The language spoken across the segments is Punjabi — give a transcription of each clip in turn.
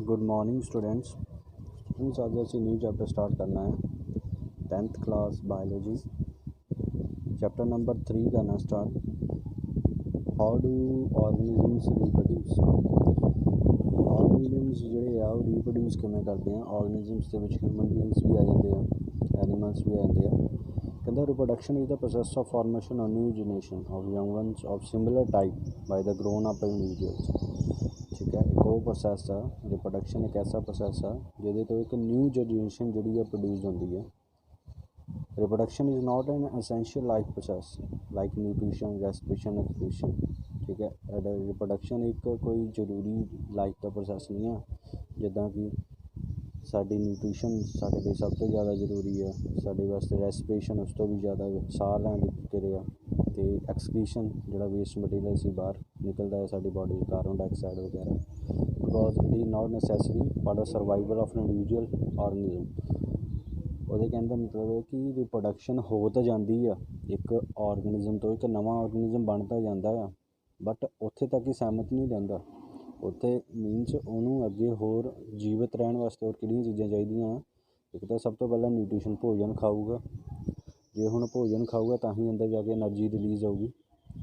Good morning students. आज असी न्यू चैप्टर स्टार्ट करना है 10th class biology chapter number 3 करना start. How do organisms reproduce. Organisms जोड़े आ रिप्रोड्यूस किमें करते हैं। ऑर्गेनिजम्स के ह्यूमन बीइंग्स भी आ जाते हैं, एनीमल्स भी आ जाते हैं। कहते reproduction is the process of formation of new generation of young ones of similar type by the grown up individuals. ठीक है, एक वो प्रोसैस है रिप्रोडक्शन, एक ऐसा प्रोसैस है जिहदे तो एक न्यू जनरेशन जी प्रोड्यूस होती है। Reproduction is not an essential life process like nutrition, respiration, excretion. ठीक है, रिप्रोडक्शन एक कोई जरूरी लाइफ का प्रोसैस नहीं है, जिदा कि साडी न्यूट्रिशन साडे लिए सब तो ज़्यादा जरूरी है, साडे वास्ते रेस्पिरेशन उस तो भी ज़्यादा साह लैन दी प्रक्रिया, तो एक्सक्रीशन जो वेस्ट मटीरियल से बाहर निकलता है साडी बॉडी, कार्बन डाइऑक्साइड वगैरह, because it is not necessary for the survival of an individual organism. ਉਹਦੇ कहने का मतलब है कि रिप्रोडक्शन हो तो जाती है, एक ऑर्गेनिज्म तो एक नवा ऑर्गेनिज्म बनता जाता है, बट उत्थे तक ही सहमत नहीं रहिंदा। उत्थे मीनस उन्होंने अगे होर जीवित रहने वास्ते होर किहड़ियां चीज़ां चाहिदियां। एक तो सब तो पहला न्यूट्रिशन, भोजन खाऊगा। जे हुण भोजन खाऊगा तो ही अंदर जाके एनर्जी रिलीज़ होगी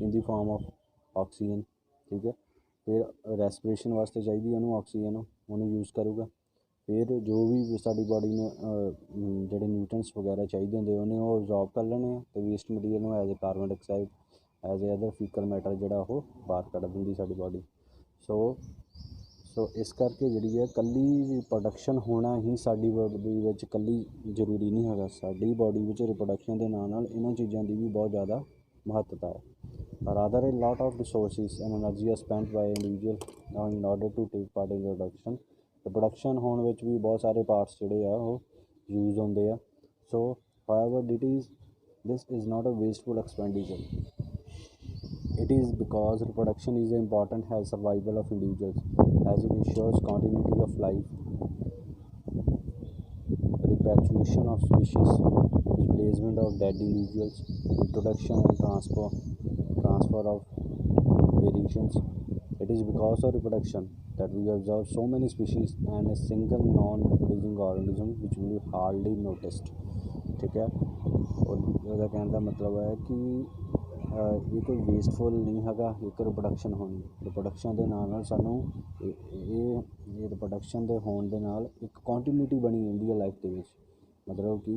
इन दी फॉर्म ऑफ ऑक्सीजन। ठीक है, फिर रेस्पिरेशन वास्ते चाहिए उन्होंने ऑक्सीजन, उन्होंने यूज़ करूँगा। फिर जो भी साडी बॉडी ने जोड़े न्यूट्रंस वगैरह चाहिए होंगे उन्हें वो अब्जॉर्ब कर लेने, तो waste material as a carbon dioxide as a other faecal matter जोड़ा वो बाहर कढ़ देंगी साडी बॉडी। सो इस करके जी है कल्ली रिप्रोडक्शन होना ही साडी बॉडी विच कल्ली जरूरी नहीं है। साडी बॉडी विच रिप्रोडक्शन के नाल इन्हां चीज़ों की भी बहुत ज़्यादा महत्ता है। Rather a lot of resources and energy are spent by individual in order to take part in reproduction. Reproduction होने में भी बहुत सारे पार्ट्स जोड़े आ यूज़ होंगे आ। So however this is not a wasteful expenditure. It is because reproduction is important health survival of individuals as it ensures continuity of life, perpetuation of species, replacement of dead individuals, introduction and transfer of variations. It is because of reproduction that we observe so many species and a single non-reproducing organism which will be hardly noticed. ठीक है, और कहने का मतलब है कि ये कोई वेस्टफुल नहीं है एक रिप्रोडक्शन होनी। रिप्रोडक्शन के नाल सानू ये रिप्रोडक्शन के होने के नाल एक कॉन्टीन्यूटी बनी रहती है लाइफ के, मतलब कि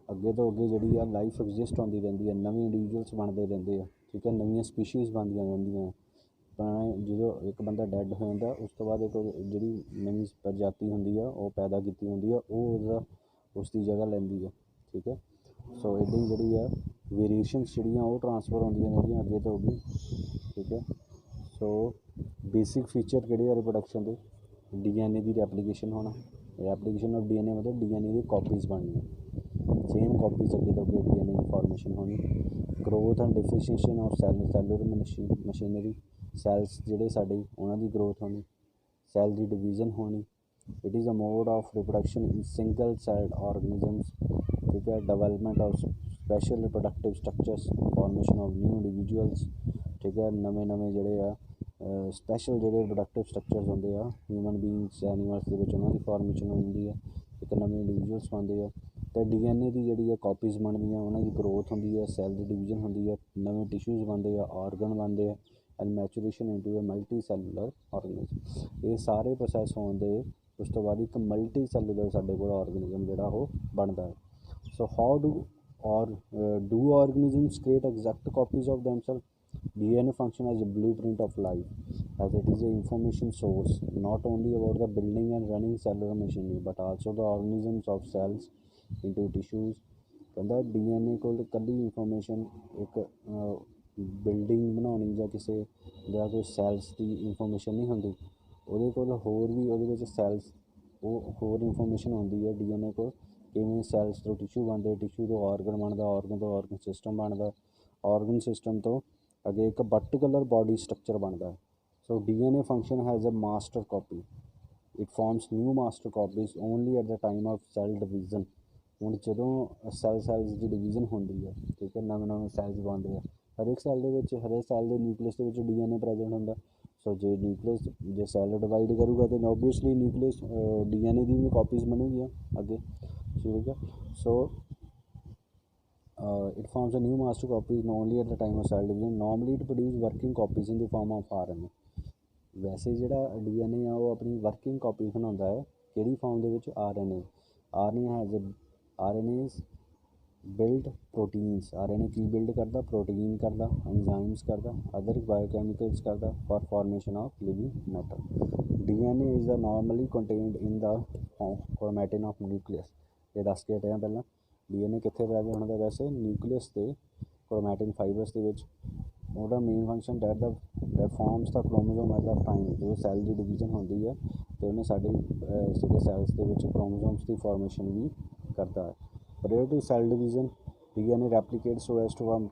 अगे तो अगे जी लाइफ एग्जिस्ट होती रहती है, नवे इंडिविजुअल्स बनते रहते हैं। ठीक है, नवी स्पीशीज़ बनदियां रहंदियां। जो एक बंदा डैड हो जाता उस तो बाद एक जी नवी प्रजाति होंगी है वो पैदा की होंगी है, वो उसकी जगह लेंदी है। ठीक है, सो इदां जी है वेरिएशनस जी ट्रांसफर होंदियां रहंदियां अगे तो अगे। ठीक है, सो बेसिक फीचर किहड़े रिप्रोडक्शन के, DNA की रेप्लीकेशन होना। रेप्लीकेशन ऑफ DNA मतलब DNA की कॉपीज़ बननी, सेम कॉपीज़ अगे तो अगे DNA की फॉर्मेशन होनी। Growth and differentiation of cellular machinery, cells जोड़े साडे उन्हां दी ग्रोथ होनी, सैल की डिवीजन होनी। It is a mode of reproduction in single celled organisms. ठीक है, development of special reproductive structures, formation of new individuals. ठीक है, नवे नवे जोड़े आ स्पैशल जो रिप्रोडक्टिव स्ट्रक्चर्स होंगे आ ह्यूमन बीइंग्स एनीमल्स के उन्होंने फॉर्मेशन होती है, एक नवे इंडिविजुअल्स बनते हैं। तो DNA की जी कॉपीज़ बनदियाँ, उन्होंने ग्रोथ होंगी है, सैल की डिवीजन होंगी है, नवे टिश्यूज़ बनते हैं, ऑर्गन बनते हैं and maturation into a multicellular organism. ये सारे प्रोसैस होने उस तो बाद एक मल्टी सैलुलर साडे कोल ऑर्गेनिज्म जोड़ा वो बनता है। So how do organisms create exact copies of themselves? DNA function as a blueprint of life, as it is an information source not only about the building and running cellular machinery but also the organisms of cells into tissues। कहता DNA को कल्ली इंफॉर्मेशन एक बिल्डिंग बनानी या किसी या कोई सैल्स की इंफॉर्मेशन नहीं होंगी, वो होर भी वो सैल्स वो होर इंफॉर्मेशन होंगी है DNA को, किमें सैल्स तो टिश्यू बनते, टिश्यू तो ऑर्गन बनता, ऑर्गन तो ऑर्गन सिस्टम बनता, ऑर्गन सिस्टम तो अगे एक पर्टिकुलर बॉडी स्ट्रक्चर बनता है। So DNA function has a master copy, it forms new master copies only at the time of cell division. हूँ जो सैल्स की डिवीजन होंगी है, ठीक है, नवे नवे सैल्स बनते हैं, हर एक सैल के हर एक सैल के न्यूक्लियस के DNA प्रेजेंट होंगे, ਸੋ ਜੇ ਨਿਊਕਲੀਅਸ ਜੇ ਸੈੱਲ ਡਿਵਾਈਡ ਕਰੂਗਾ ਤਾਂ ਓਬਵੀਅਸਲੀ ਨਿਊਕਲੀਅਸ DNA ਦੀ ਵੀ ਕਾਪੀਜ਼ ਬਣੂਗੀਆਂ ਅੱਗੇ, ਠੀਕ ਹੈ। ਸੋ it forms a new master copy only at the time of cell division. Normally it produces working copies in the form of RNA. ਵੈਸੇ ਜਿਹੜਾ DNA ਆ ਉਹ ਆਪਣੀ ਵਰਕਿੰਗ ਕਾਪੀ ਬਣਾਉਂਦਾ ਹੈ ਕਿਹੜੀ ਫਾਰਮ ਦੇ ਵਿੱਚ? RNA has RNAs build proteins. RNA ਕੀ ਬਿਲਡ ਕਰਦਾ? ਪ੍ਰੋਟੀਨ ਕਰਦਾ, ਐਂਜ਼ਾਈਮਸ ਕਰਦਾ, ਅਦਰ ਬਾਇਓਕੈਮੀਕਲਸ ਕਰਦਾ for formation of living matter. DNA is normally contained in the chromatin of nucleus. ਇਹ ਦੱਸ ਕੇ ਹਟਿਆ ਪਹਿਲਾਂ, DNA ਕਿੱਥੇ ਪ੍ਰੈਜ਼ੈਂਟ ਹੁੰਦਾ ਵੈਸੇ? ਨਿਊਕਲੀਅਸ ਤੇ ਕ੍ਰੋਮੈਟਿਨ ਫਾਈਬਰਸ ਦੇ ਵਿੱਚ। ਉਹਦਾ main function that forms the chromosome at the time. ਜਦੋਂ ਸੈੱਲ ਦੀ ਡਿਵੀਜ਼ਨ ਹੁੰਦੀ ਹੈ ਅਤੇ ਉਹਨੇ ਸਾਡੇ ਸੈਲਸ ਦੇ ਵਿੱਚ ਕ੍ਰੋਮੋਜ਼ੋਮਸ ਦੀ ਫਾਰਮੇਸ਼ਨ ਵੀ ਕਰਦਾ ਹੈ। Prior to cell division, DNA replicates so as to form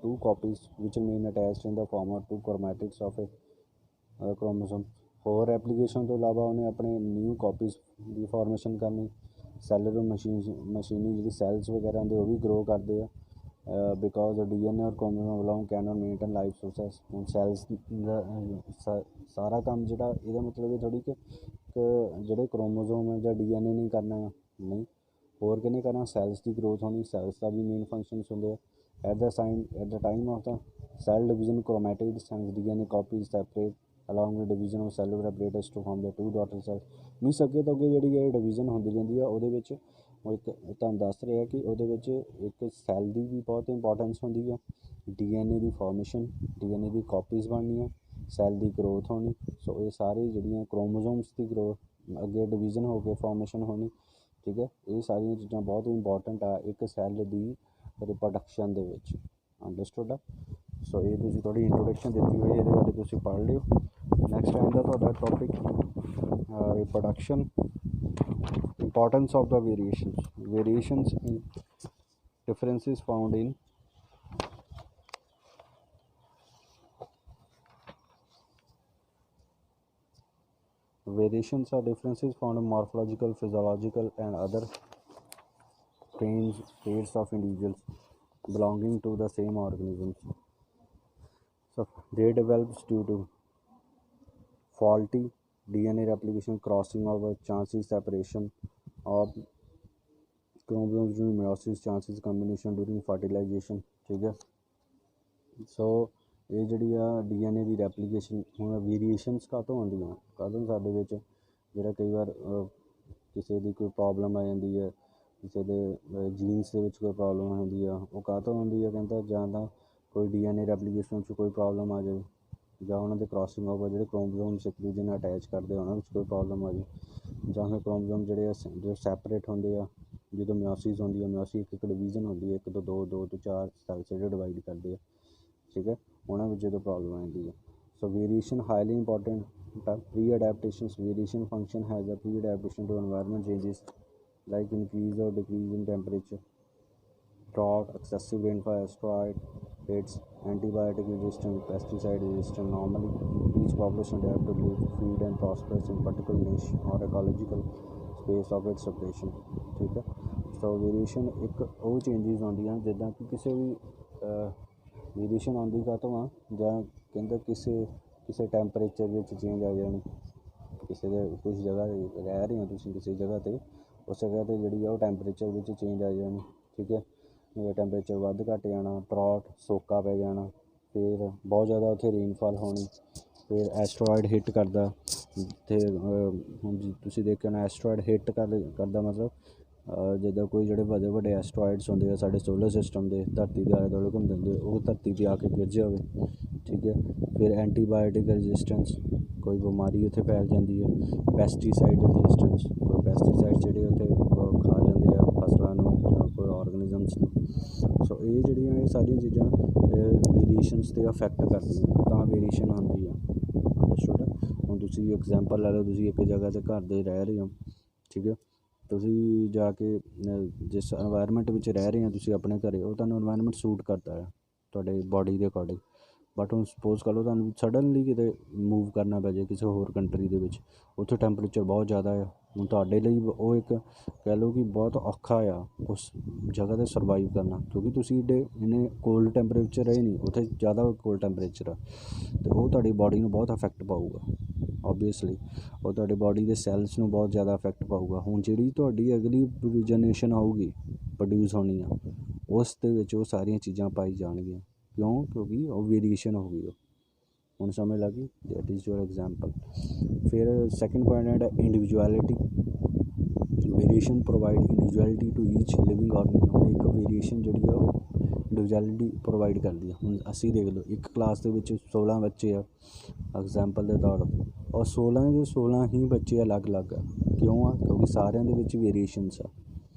two copies which remain attached in the form of two chromatids of a chromosome. ਹੋਰ ਐਪਲੀਕੇਸ਼ਨ ਤੋਂ ਇਲਾਵਾ ਉਹਨੇ ਆਪਣੇ ਨਿਊ ਕਾਪੀਜ਼ ਦੀ ਫਾਰਮੇਸ਼ਨ ਕਰਨੀ। ਸੈਲਰ ਮਸ਼ੀਨੀ ਜਿਹੜੀ ਸੈਲਸ ਵਗੈਰਾ ਹੁੰਦੇ ਉਹ ਵੀ ਗਰੋ ਕਰਦੇ ਆ because DNA or chromosome alone can not maintain life process. ਹੁਣ ਸੈਲਸ ਦਾ ਸਾਰਾ ਕੰਮ ਜਿਹੜਾ ਇਹਦਾ ਮਤਲਬ ਇਹ ਥੋੜ੍ਹੀ ਕਿ ਜਿਹੜੇ ਕ੍ਰੋਮੋਜ਼ੋਮ ਹੈ ਜਾਂ DNA ਨਹੀਂ ਕਰਨਾ ਆ, ਨਹੀਂ, ਹੋਰ ਕਿਹਨੇ ਕਰਨਾ? ਸੈਲਸ ਦੀ ਗਰੋਥ ਹੋਣੀ। ਸੈਲਸ ਦਾ ਵੀ ਮੇਨ ਫੰਕਸ਼ਨਸ ਹੁੰਦੇ ਆ। At the time of the cell division chromatids and DNA copies separate along with division of cellular apparatus to form the two daughter cells। Means ਅੱਗੇ ਤੋਂ ਅੱਗੇ ਜਿਹੜੀ ਇਹ ਡਿਵੀਜ਼ਨ ਹੁੰਦੀ ਜਾਂਦੀ ਆ ਉਹਦੇ ਵਿੱਚ ਉਹ ਇੱਕ ਤੁਹਾਨੂੰ ਦੱਸ ਰਿਹਾ ਕਿ ਉਹਦੇ ਵਿੱਚ ਇੱਕ ਸੈੱਲ ਦੀ ਵੀ ਬਹੁਤ ਇੰਪੋਰਟੈਂਸ ਹੁੰਦੀ ਆ, DNA ਦੀ ਫਾਰਮੇਸ਼ਨ, DNA ਦੀ ਕਾਪੀਜ਼ ਬਣਨੀਆਂ, ਸੈੱਲ ਦੀ ਗਰੋਥ ਹੋਣੀ। ਸੋ ਇਹ ਸਾਰੀ ਜਿਹੜੀਆਂ ਕ੍ਰੋਮੋਜ਼ੋਮਸ ਦੀ ਗਰੋਥ ਅੱਗੇ ਡਿਵੀਜ਼ਨ ਹੋ ਕੇ ਫਾਰਮੇਸ਼ਨ ਹੋਣੀ, ਠੀਕ ਹੈ। ਇਹ ਸਾਰੀਆਂ ਚੀਜ਼ਾਂ ਬਹੁਤ ਇੰਪੋਰਟੈਂਟ ਆ ਇੱਕ ਸੈੱਲ ਦੀ ਰਿਪਰੋਡਕਸ਼ਨ ਦੇ ਵਿੱਚ। ਅੰਡਰਸਟੂਡ ਆ? ਸੋ ਇਹ ਤੁਸੀਂ ਥੋੜ੍ਹੀ ਇੰਟਰੋਡਕਸ਼ਨ ਦਿੱਤੀ ਹੋਈ, ਇਹਦੇ ਬਾਰੇ ਤੁਸੀਂ ਪੜ੍ਹ ਲਿਓ। ਨੈਕਸਟ ਟਾਈਮ ਦਾ ਤੁਹਾਡਾ topic reproduction, importance of the variations in differences found in variations are differences found in morphological, physiological and other traits of individuals belonging to the same organisms. So they develops due to faulty DNA replication, crossing over, chances separation of chromosomes during meiosis, chances combination during fertilization, ठीक है। सो ਇਹ ਜਿਹੜੀ ਆ DNA ਦੀ ਰੈਪਲੀਕੇਸ਼ਨ ਹੁਣ ਵੇਰੀਏਸ਼ਨਸ ਕਾਹਤੋਂ ਆਉਂਦੀਆਂ? ਕਾਹਤੋਂ ਸਾਡੇ ਵਿੱਚ ਜਿਹੜਾ ਕਈ ਵਾਰ ਕਿਸੇ ਦੀ ਕੋਈ ਪ੍ਰੋਬਲਮ ਆ ਜਾਂਦੀ ਹੈ, ਕਿਸੇ ਦੇ ਜੀਨਸ ਦੇ ਵਿੱਚ ਕੋਈ ਪ੍ਰੋਬਲਮ ਹੁੰਦੀ ਆ, ਉਹ ਕਾਹਤੋਂ ਹੁੰਦੀ ਆ? ਕਹਿੰਦਾ ਜਾਂ ਤਾਂ ਕੋਈ DNA ਰੈਪਲੀਕੇਸ਼ਨ 'ਚ ਕੋਈ ਪ੍ਰੋਬਲਮ ਆ ਜਾਵੇ, ਜਾਂ ਉਹਨਾਂ ਦੇ ਕ੍ਰਾਸਿੰਗ ਓਵਰ ਜਿਹੜੇ ਕ੍ਰੋਮੋਜ਼ੋਮਸ ਇੱਕ ਦੂਜੇ ਨਾਲ ਅਟੈਚ ਕਰਦੇ ਉਹਨਾਂ ਵਿੱਚ ਕੋਈ ਪ੍ਰੋਬਲਮ ਆ ਜਾਵੇ, ਜਾਂ ਫਿਰ ਕ੍ਰੋਮੋਜ਼ੋਮ ਜਿਹੜੇ ਆ ਜੋ ਸੈਪਰੇਟ ਹੁੰਦੇ ਆ ਜਦੋਂ ਮਿਓਸਿਸ ਹੁੰਦੀ ਆ। ਮਿਓਸਿਸ ਇੱਕ ਡਿਵੀਜ਼ਨ ਹੁੰਦੀ ਹੈ, 1 ਤੋਂ 2, 2 ਤੋਂ 4 ਸੈਲਸ ਜਿਹੜੇ ਡਿਵਾਈਡ ਕਰਦੇ ਆ, ਠੀਕ ਹੈ, ਉਹਨਾਂ ਵਿੱਚ ਜਦੋਂ ਪ੍ਰੋਬਲਮ ਆ ਜਾਂਦੀ ਹੈ। So variation highly important. Pre adaptations variation function has a pre adaptation to environment changes like increase or decrease in temperature, drought, excessive rainfall, asteroid hits, antibiotic resistance, pesticide resistance. Normally, each population adapt to live, feed and prosper in particular niche or ecological space of its separation, ठीक है। सो वेरीएशन एक ਉਹ ਚੇਂਜਿਸ ਆਉਂਦੀਆਂ ਜਿੱਦਾਂ ਕਿ ਕਿਸੇ ਵੀ ਵੇਰੀਏਸ਼ਨ ਆਉਂਦੀ ਕਾਹਤੋਂ ਆ? ਜਾਂ ਕਹਿੰਦਾ ਕਿਸੇ ਟੈਂਪਰੇਚਰ ਵਿੱਚ ਚੇਂਜ ਆ ਜਾਣੀ, ਕਿਸੇ ਦੇ ਕੁਛ ਜਗ੍ਹਾ ਰਹਿ ਰਹੇ ਹੋ ਤੁਸੀਂ ਕਿਸੇ ਜਗ੍ਹਾ 'ਤੇ, ਉਸ ਜਗ੍ਹਾ 'ਤੇ ਜਿਹੜੀ ਆ ਉਹ ਟੈਂਪਰੇਚਰ ਵਿੱਚ ਚੇਂਜ ਆ ਜਾਣੀ, ਠੀਕ ਹੈ। ਟੈਂਪਰੇਚਰ ਵੱਧ ਘੱਟ ਜਾਣਾ, ਡਰਾਟ ਸੋਕਾ ਪੈ ਜਾਣਾ, ਫਿਰ ਬਹੁਤ ਜ਼ਿਆਦਾ ਉੱਥੇ ਰੇਨਫਾਲ ਹੋਣੀ, ਫਿਰ ਐਸਟਰੋਇਡ ਹਿੱਟ ਕਰਦਾ। ਅਤੇ ਹੁਣ ਤੁਸੀਂ ਦੇਖਿਆ ਹੋਣਾ ਐਸਟਰੋਇਡ ਹਿੱਟ ਕਰਦਾ ਮਤਲਬ ਜਿੱਦਾਂ ਕੋਈ ਜਿਹੜੇ ਵੱਡੇ ਐਸਟਰੋਇਡਸ ਹੁੰਦੇ ਆ ਸਾਡੇ ਸੋਲਰ ਸਿਸਟਮ ਦੇ, ਧਰਤੀ ਦੇ ਆਲੇ ਦੁਆਲੇ ਘੁੰਮਦੇ ਹੁੰਦੇ, ਉਹ ਧਰਤੀ 'ਤੇ ਆ ਕੇ ਗਿਰ ਜਾਵੇ, ਠੀਕ ਹੈ। ਫਿਰ ਐਂਟੀਬਾਇਓਟਿਕ ਰੈਜ਼ਿਸਟੈਂਸ, ਕੋਈ ਬਿਮਾਰੀ ਉੱਥੇ ਫੈਲ ਜਾਂਦੀ ਹੈ। ਪੈਸਟੀਸਾਈਡ ਰੈਜ਼ਿਸਟੈਂਸ, ਕੋਈ ਪੈਸਟੀਸਾਈਡ ਜਿਹੜੇ ਉੱਥੇ ਖਾ ਜਾਂਦੇ ਆ ਫਸਲਾਂ ਨੂੰ ਜਾਂ ਕੋਈ ਔਰਗਨਿਜ਼ਮਸ ਨੂੰ। ਸੋ ਇਹ ਜਿਹੜੀਆਂ ਇਹ ਸਾਰੀਆਂ ਚੀਜ਼ਾਂ ਵੇਰੀਏਸ਼ਨਸ 'ਤੇ ਅਫੈਕਟ ਕਰਦੀਆਂ, ਤਾਂ ਵੇਰੀਏਸ਼ਨ ਆਉਂਦੀ ਆ। ਅੰਡਰਸਟੂਡ? ਹੁਣ ਤੁਸੀਂ ਐਗਜ਼ਾਮਪਲ ਲੈ ਲਓ, ਤੁਸੀਂ ਇੱਕ ਜਗ੍ਹਾ 'ਤੇ ਘਰ ਦੇ ਰਹਿ ਰਹੇ ਹੋ, ਠੀਕ ਹੈ। ਤੁਸੀਂ ਜਾ ਕੇ ਜਿਸ ਇਨਵਾਇਰਮੈਂਟ ਵਿੱਚ ਰਹਿ ਰਹੇ ਹੋ ਤੁਸੀਂ ਆਪਣੇ ਘਰ, ਉਹ ਤੁਹਾਨੂੰ ਇਨਵਾਇਰਮੈਂਟ ਸੂਟ ਕਰਦਾ ਹੈ ਤੁਹਾਡੇ ਬੋਡੀ ਦੇ ਅਕੋਰਡਿੰਗ। ਬਟ ਹੁਣ ਸਪੋਜ਼ ਕਰ ਲਓ ਤੁਹਾਨੂੰ ਸਡਨਲੀ ਕਿਤੇ ਮੂਵ ਕਰਨਾ ਪੈ ਜਾਏ ਕਿਸੇ ਹੋਰ ਕੰਟਰੀ ਦੇ ਵਿੱਚ, ਉੱਥੇ ਟੈਂਪਰੇਚਰ ਬਹੁਤ ਜ਼ਿਆਦਾ ਆ। ਹੁਣ ਤੁਹਾਡੇ ਲਈ ਉਹ ਇੱਕ ਕਹਿ ਲਓ ਕਿ ਬਹੁਤ ਔਖਾ ਆ ਉਸ ਜਗ੍ਹਾ 'ਤੇ ਸਰਵਾਈਵ ਕਰਨਾ, ਕਿਉਂਕਿ ਤੁਸੀਂ ਇੰਨੇ ਕੋਲਡ ਟੈਂਪਰੇਚਰ ਰਹੇ ਨਹੀਂ, ਉੱਥੇ ਜ਼ਿਆਦਾ ਕੋਲਡ ਟੈਂਪਰੇਚਰ ਆ, ਅਤੇ ਉਹ ਤੁਹਾਡੀ ਬਾਡੀ ਨੂੰ ਬਹੁਤ ਅਫੈਕਟ ਪਾਊਗਾ। ਓਬਵੀਅਸਲੀ ਉਹ ਤੁਹਾਡੀ ਬਾਡੀ ਦੇ ਸੈਲਸ ਨੂੰ ਬਹੁਤ ਜ਼ਿਆਦਾ ਅਫੈਕਟ ਪਾਊਗਾ। ਹੁਣ ਜਿਹੜੀ ਤੁਹਾਡੀ ਅਗਲੀ ਜਨਰੇਸ਼ਨ ਆਊਗੀ ਪ੍ਰੋਡਿਊਸ ਹੋਣੀ ਆ, ਉਸ ਦੇ ਵਿੱਚ ਉਹ ਸਾਰੀਆਂ ਚੀਜ਼ਾਂ ਪਾਈ ਜਾਣਗੀਆਂ। ਕਿਉਂ? ਕਿਉਂਕਿ ਉਹ ਵੇਰੀਏਸ਼ਨ ਹੋ ਗਈ। ਹੁਣ ਸਮਝ ਲੱਗ ਗਈ? That is your example. ਫਿਰ ਸੈਕਿੰਡ ਪੁਆਇੰਟ ਹੈ individuality. Variation provide individuality to each living organism. ਇੱਕ ਵੇਰੀਏਸ਼ਨ ਜਿਹੜੀ ਆ ਉਹ ਇੰਡੀਵਿਜੁਅਲਿਟੀ ਪ੍ਰੋਵਾਈਡ ਕਰਦੀ ਆ। ਹੁਣ ਅਸੀਂ ਦੇਖ ਲਓ ਇੱਕ ਕਲਾਸ ਦੇ ਵਿੱਚ 16 ਬੱਚੇ ਆ ਐਗਜ਼ਾਮਪਲ ਦੇ ਤੌਰ 'ਤੇ, ਔਰ 16 ਦੇ 16 ਹੀ ਬੱਚੇ ਅਲੱਗ-ਅਲੱਗ ਆ। ਕਿਉਂ ਆ? ਕਿਉਂਕਿ ਸਾਰਿਆਂ ਦੇ ਵਿੱਚ ਵੇਰੀਏਸ਼ਨਸ ਆ।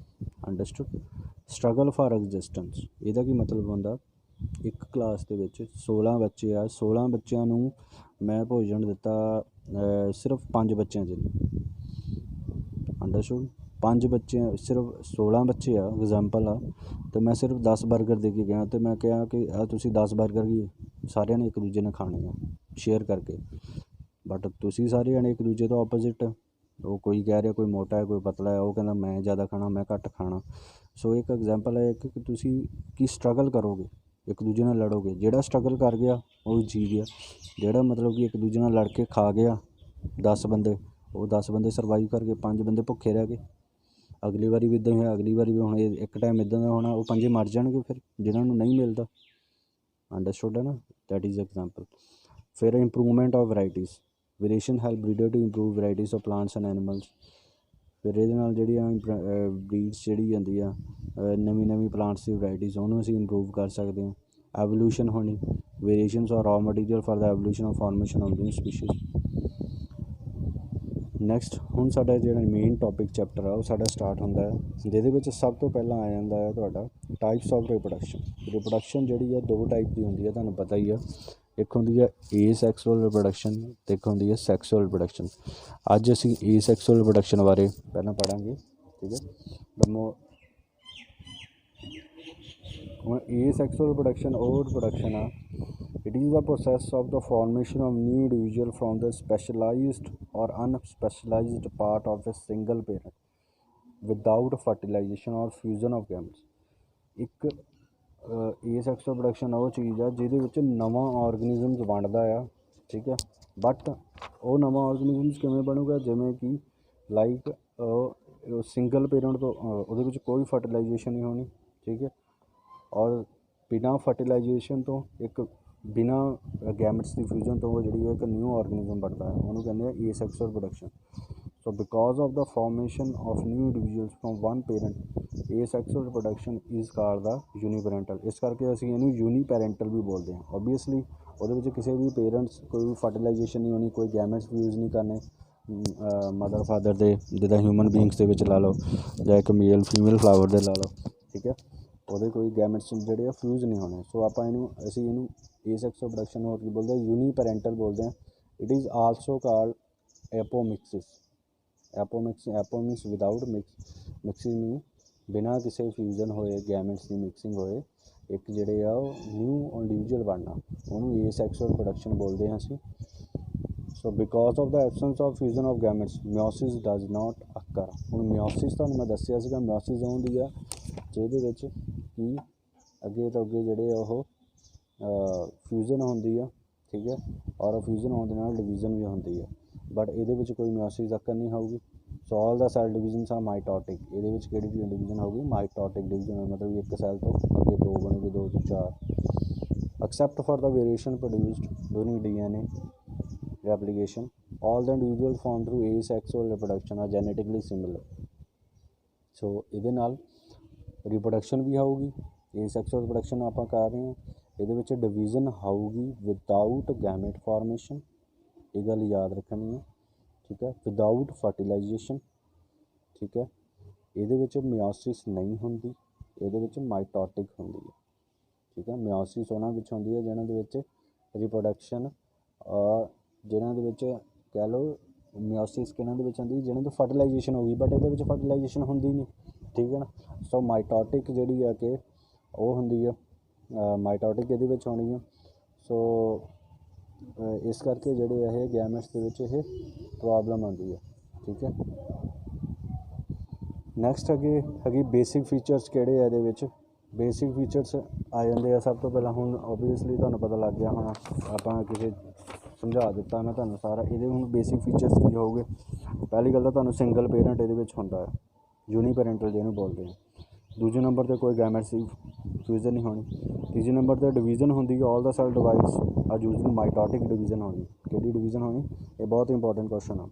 ਅੰਡਰਸਟੂਡ? ਸਟਰਗਲ ਫਾਰ ਐਗਜ਼ਿਸਟੈਂਸ, ਇਹਦਾ ਕੀ ਮਤਲਬ ਹੁੰਦਾ? ਇੱਕ ਕਲਾਸ ਦੇ ਵਿੱਚ 16 ਬੱਚੇ ਆ, 16 ਬੱਚਿਆਂ ਨੂੰ ਮੈਂ ਭੋਜਨ ਦਿੱਤਾ ਸਿਰਫ 5 ਬੱਚਿਆਂ 'ਚ। ਅੰਡਰਸਟੂਡ? 5 ਬੱਚੇ ਸਿਰਫ 16 ਬੱਚੇ ਆ ਐਗਜ਼ਾਮਪਲ ਆ, ਅਤੇ ਮੈਂ ਸਿਰਫ 10 ਬਰਗਰ ਦੇ ਕੇ ਗਿਆ, ਅਤੇ ਮੈਂ ਕਿਹਾ ਕਿ ਤੁਸੀਂ 10 ਬਰਗਰ ਹੀ ਸਾਰਿਆਂ ਨੇ ਇੱਕ ਦੂਜੇ ਨਾਲ ਖਾਣੇ ਆ ਸ਼ੇਅਰ ਕਰਕੇ। ਬਟ ਤੁਸੀਂ ਸਾਰੇ ਜਾਣੇ ਇੱਕ ਦੂਜੇ ਤੋਂ ਆਪੋਜ਼ਿਟ, ਉਹ ਕੋਈ ਕਹਿ ਰਿਹਾ ਕੋਈ ਮੋਟਾ ਹੈ ਕੋਈ ਪਤਲਾ ਹੈ, ਉਹ ਕਹਿੰਦਾ ਮੈਂ ਜ਼ਿਆਦਾ ਖਾਣਾ ਮੈਂ ਘੱਟ ਖਾਣਾ। ਸੋ ਇੱਕ ਐਗਜ਼ਾਮਪਲ ਹੈ ਕਿ ਤੁਸੀਂ ਕੀ ਸਟਰਗਲ ਕਰੋਗੇ, ਇੱਕ ਦੂਜੇ ਨਾਲ ਲੜੋਗੇ। ਜਿਹੜਾ ਸਟਰਗਲ ਕਰ ਗਿਆ ਉਹ ਜੀ ਗਿਆ, ਜਿਹੜਾ ਮਤਲਬ ਕਿ ਇੱਕ ਦੂਜੇ ਨਾਲ ਲੜ ਕੇ ਖਾ ਗਿਆ 10 ਬੰਦੇ, ਉਹ 10 ਬੰਦੇ ਸਰਵਾਈਵ ਕਰ ਗਏ, 5 ਬੰਦੇ ਭੁੱਖੇ ਰਹਿ ਗਏ। ਅਗਲੀ ਵਾਰੀ ਵੀ ਇੱਦਾਂ ਹੀ ਹੋਇਆ, ਅਗਲੀ ਵਾਰੀ ਵੀ ਹੁਣ ਇੱਕ ਟਾਈਮ ਇੱਦਾਂ ਦਾ ਹੋਣਾ ਉਹ 5 ਮਰ ਜਾਣਗੇ ਫਿਰ, ਜਿਹਨਾਂ ਨੂੰ ਨਹੀਂ ਮਿਲਦਾ। ਅੰਡਰਸਟੂਡ ਹੈ ਨਾ? That is example. ਫਿਰ improvement of varieties. Variation help breeder to improve varieties of plants and animals. ਫਿਰ ਇਹਦੇ ਨਾਲ ਜਿਹੜੀਆਂ ਬਰੀਡਸ ਜਿਹੜੀ ਜਾਂਦੀ ਆ ਨਵੀਂ ਪਲਾਂਟਸ ਦੀ ਵਰਾਇਟੀਜ਼, ਉਹਨੂੰ ਅਸੀਂ ਇੰਪਰੂਵ ਕਰ ਸਕਦੇ ਹਾਂ। ਐਵੋਲਿਊਸ਼ਨ ਹੋਣੀ, variations are raw material for the evolution of formation of new species. Next ਹੁਣ ਸਾਡਾ ਜਿਹੜਾ ਮੇਨ ਟੋਪਿਕ ਚੈਪਟਰ ਆ ਉਹ ਸਾਡਾ ਸਟਾਰਟ ਹੁੰਦਾ ਹੈ, ਜਿਹਦੇ ਵਿੱਚ ਸਭ ਤੋਂ ਪਹਿਲਾਂ ਆ ਜਾਂਦਾ ਹੈ ਤੁਹਾਡਾ ਟਾਈਪਸ ਆਫ ਰਿਪਰੋਡਕਸ਼ਨ। ਰਿਪਰੋਡਕਸ਼ਨ ਜਿਹੜੀ ਆ 2 ਟਾਈਪ ਦੀ ਹੁੰਦੀ ਹੈ, ਤੁਹਾਨੂੰ ਪਤਾ ਹੀ ਆ। ਇੱਕ ਹੁੰਦੀ ਹੈ ਏਸੈਕਸੁਅਲ ਰਿਪਰੋਡਕਸ਼ਨ ਅਤੇ ਇੱਕ ਹੁੰਦੀ ਹੈ ਸੈਕਸੁਅਲ ਰਿਪਰੋਡਕਸ਼ਨ। ਅੱਜ ਅਸੀਂ ਏਸੈਕਸੁਅਲ ਰਿਪਰੋਡਕਸ਼ਨ ਬਾਰੇ ਪਹਿਲਾਂ ਪੜ੍ਹਾਂਗੇ, ਠੀਕ ਹੈ। ਹੁਣ ਏਸੈਕਸੁਅਲ ਰਿਪਰੋਡਕਸ਼ਨ ਉਹ ਰਿਪਰੋਡਕਸ਼ਨ ਆ, it is the process of the formation of new individual from the specialised or unspecialised part of the single parent without fertilisation or fusion of gametes. ਇੱਕ ਏਸੈਕਸੁਅਲ ਰਿਪਰੋਡਕਸ਼ਨ ਉਹ ਚੀਜ਼ ਆ ਜਿਹਦੇ ਵਿੱਚ ਨਵਾਂ ਆਰਗਨਿਜ਼ਮਸ ਬਣਦਾ ਆ, ਠੀਕ ਹੈ। ਬਟ ਉਹ ਨਵਾਂ ਆਰਗਨਿਜ਼ਮਸ ਕਿਵੇਂ ਬਣੂਗਾ? ਜਿਵੇਂ ਕਿ ਲਾਈਕ ਸਿੰਗਲ ਪੇਰੈਂਟ ਤੋਂ ਉਹਦੇ ਵਿੱਚ ਕੋਈ ਫਰਟੀਲਾਈਜੇਸ਼ਨ ਨਹੀਂ ਹੋਣੀ, ਠੀਕ ਹੈ, ਔਰ ਬਿਨਾਂ ਫਰਟੀਲਾਈਜੇਸ਼ਨ ਤੋਂ ਇੱਕ ਬਿਨਾਂ ਗੈਮਟਸ ਦੀ ਫਿਊਜ਼ਨ ਤੋਂ ਉਹ ਜਿਹੜੀ ਹੈ ਇੱਕ ਨਿਊ ਆਰਗਨਿਜ਼ਮ ਬਣਦਾ ਹੈ, ਉਹਨੂੰ ਕਹਿੰਦੇ ਆ asexual reproduction. So because of the formation of new individuals from one parent asexual reproduction is called the uniparental. ਇਸ ਕਰਕੇ ਅਸੀਂ ਇਹਨੂੰ ਯੂਨੀਪੈਰੈਂਟਲ ਵੀ ਬੋਲਦੇ ਹਾਂ। ਓਬਵੀਅਸਲੀ ਉਹਦੇ ਵਿੱਚ ਕਿਸੇ ਵੀ ਪੇਰੈਂਟਸ ਕੋਈ ਵੀ ਫਰਟੀਲਾਈਜੇਸ਼ਨ ਨਹੀਂ ਹੋਣੀ, ਕੋਈ ਗੈਮਟਸ ਯੂਜ਼ ਨਹੀਂ ਕਰਨੇ ਮਦਰ ਫਾਦਰ ਦੇ, ਜਿੱਦਾਂ ਹਿਊਮਨ ਬੀਇੰਗਸ ਦੇ ਵਿੱਚ ਲਾ ਲਓ ਜਾਂ ਇੱਕ ਮੇਲ ਫੀਮੇਲ ਫਲਾਵਰ ਦੇ ਲਾ ਲਓ, ਠੀਕ ਹੈ। ਉਹਦੇ ਕੋਈ ਗੈਮਟਸ ਜਿਹੜੇ ਆ ਫਿਊਜ਼ ਨਹੀਂ ਹੋਣੇ। ਸੋ ਅਸੀਂ ਇਹਨੂੰ ਏਸੈਕਸੁਅਲ ਰਿਪਰੋਡਕਸ਼ਨ ਹੋਰ ਕੀ ਬੋਲਦੇ ਹਾਂ? ਯੂਨੀਪੈਰੈਂਟਲ ਬੋਲਦੇ ਹਾਂ। It is also called apomixis. Apomix without mixing ਨੂੰ ਬਿਨਾਂ ਕਿਸੇ ਫਿਊਜ਼ਨ ਹੋਏ ਗੈਮਟਸ ਦੀ ਮਿਕਸਿੰਗ ਹੋਏ ਇੱਕ ਜਿਹੜੇ ਆ ਉਹ ਨਿਊ ਇੰਡੀਵਿਜੂਅਲ ਬਣਨਾ, ਉਹਨੂੰ ਏਸੈਕਸੁਅਲ ਰਿਪਰੋਡਕਸ਼ਨ ਬੋਲਦੇ ਹਾਂ ਅਸੀਂ। So because of the absence of fusion of gametes meiosis does not occur. ਹੁਣ ਮਿਓਸਿਸ ਤੁਹਾਨੂੰ ਮੈਂ ਦੱਸਿਆ ਸੀਗਾ, ਮਿਓਸਿਸ ਹੁੰਦੀ ਆ ਜਿਹਦੇ ਵਿੱਚ ਕਿ ਅੱਗੇ ਤੋਂ ਅੱਗੇ ਜਿਹੜੇ ਉਹ ਫਿਊਜ਼ਨ ਹੁੰਦੀ ਆ, ਠੀਕ ਹੈ, ਔਰ ਫਿਊਜ਼ਨ ਹੋਣ ਦੇ ਨਾਲ ਡਿਵੀਜ਼ਨ ਵੀ ਹੁੰਦੀ ਆ। ਬਟ ਇਹਦੇ ਵਿੱਚ ਕੋਈ ਮਿਓਸਿਸ ਅਕਰ ਨਹੀਂ ਹੋਊਗੀ। ਸੋ ਆਲ ਦਾ ਸੈਲ ਡਿਵੀਜ਼ਨਸ ਆ ਮਾਈਟੋਟਿਕ। ਇਹਦੇ ਵਿੱਚ ਕਿਹੜੀ ਡਿਵੀਜ਼ਨ ਹੋਊਗੀ? ਮਾਈਟੋਟਿਕ ਡਿਵੀਜ਼ਨ, ਮਤਲਬ ਇੱਕ ਸੈੱਲ ਤੋਂ ਅੱਗੇ 2 ਬਣੂਗੇ, 2 ਤੋਂ 4। Accept for the variation produced during DNA replication, all the individuals formed through asexual reproduction are genetically similar। ਸੋ ਇਹਦੇ ਨਾਲ ਰਿਪਰੋਡਕਸ਼ਨ ਵੀ ਹੋਊਗੀ। ਏਸੈਕਸੁਅਲ ਰਿਪਰੋਡਕਸ਼ਨ ਆਪਾਂ ਕਰ ਰਹੇ ਹਾਂ, ਇਹਦੇ ਵਿੱਚ ਡਿਵੀਜ਼ਨ ਹੋਊਗੀ ਵਿਦਾਊਟ ਗੈਮੇਟ ਫਾਰਮੇਸ਼ਨ, ਇਹ ਗੱਲ ਯਾਦ ਰੱਖਣੀ ਹੈ, ਠੀਕ ਹੈ, ਵਿਦਾਊਟ ਫਰਟੀਲਾਈਜੇਸ਼ਨ, ਠੀਕ ਹੈ। ਇਹਦੇ ਵਿੱਚ ਮਿਓਸਿਸ ਨਹੀਂ ਹੁੰਦੀ, ਇਹਦੇ ਵਿੱਚ ਮਾਈਟੋਟਿਕ ਹੁੰਦੀ ਹੈ, ਠੀਕ ਹੈ। ਮਿਓਸਿਸ ਉਹਨਾਂ ਵਿੱਚ ਹੁੰਦੀ ਹੈ ਜਿਹਨਾਂ ਦੇ ਵਿੱਚ ਰਿਪਰੋਡਕਸ਼ਨ, ਜਿਹਨਾਂ ਦੇ ਵਿੱਚ ਕਹਿ ਲਓ ਮਿਓਸਿਸ ਕਿਹਨਾਂ ਦੇ ਵਿੱਚ ਹੁੰਦੀ? ਜਿਹਨਾਂ ਤੋਂ ਫਰਟੀਲਾਈਜੇਸ਼ਨ ਹੋ ਗਈ, ਬਟ ਇਹਦੇ ਵਿੱਚ ਫਰਟੀਲਾਈਜੇਸ਼ਨ ਹੁੰਦੀ ਨਹੀਂ, ਠੀਕ ਹੈ ਨਾ। ਸੋ ਮਾਈਟੋਟਿਕ ਜਿਹੜੀ ਆ ਕਿ ਉਹ ਹੁੰਦੀ ਆ, ਮਾਈਟੋਟਿਕ ਇਹਦੇ ਵਿੱਚ ਹੋਣੀ ਆ। ਸੋ ਇਸ ਕਰਕੇ ਜਿਹੜੇ ਇਹ ਗੈਮੇਟਸ ਦੇ ਵਿੱਚ ਇਹ ਪ੍ਰੋਬਲਮ ਆਉਂਦੀ ਹੈ। ਠੀਕ ਹੈ। ਨੈਕਸਟ ਅੱਗੇ ਹੈਗੀ ਬੇਸਿਕ ਫੀਚਰਸ ਕਿਹੜੇ ਆ ਇਹਦੇ ਵਿੱਚ। ਬੇਸਿਕ ਫੀਚਰਸ ਆ ਜਾਂਦੇ ਆ ਸਭ ਤੋਂ ਪਹਿਲਾਂ, ਹੁਣ ਓਬਵੀਅਸਲੀ ਤੁਹਾਨੂੰ ਪਤਾ ਲੱਗ ਗਿਆ ਹੋਣਾ, ਆਪਾਂ ਕਿਸੇ ਸਮਝਾ ਦਿੱਤਾ ਮੈਂ ਤੁਹਾਨੂੰ ਸਾਰਾ। ਇਹਦੇ ਹੁਣ ਬੇਸਿਕ ਫੀਚਰਸ ਕੀ ਹੋਊਗੇ। ਪਹਿਲੀ ਗੱਲ ਤਾਂ ਤੁਹਾਨੂੰ ਸਿੰਗਲ ਪੇਰੈਂਟ ਇਹਦੇ ਵਿੱਚ ਹੁੰਦਾ ਹੈ, ਯੂਨੀਪੈਰੈਂਟਲ ਜਿਹਨੂੰ ਬੋਲਦੇ ਆ। ਦੂਜੇ ਨੰਬਰ 'ਤੇ ਕੋਈ ਗੈਮੇਟਸ ਦੀ ਫਿਊਜ਼ਨ ਨਹੀਂ ਹੋਣੀ। ਤੀਜੇ ਨੰਬਰ 'ਤੇ ਡਿਵੀਜ਼ਨ ਹੁੰਦੀ ਹੈ, ਆਲ ਦਾ ਸੈਲ ਡਿਵਾਈਡਸ ਆਰ ਯੂਜ਼ਿੰਗ ਮਾਈਟੋਟਿਕ ਡਿਵੀਜ਼ਨ ਹੋਣੀ। ਕਿਹੜੀ ਡਿਵੀਜ਼ਨ ਹੋਣੀ, ਇਹ ਬਹੁਤ ਇੰਪੋਰਟੈਂਟ ਕੁਐਸਚਨ ਆ।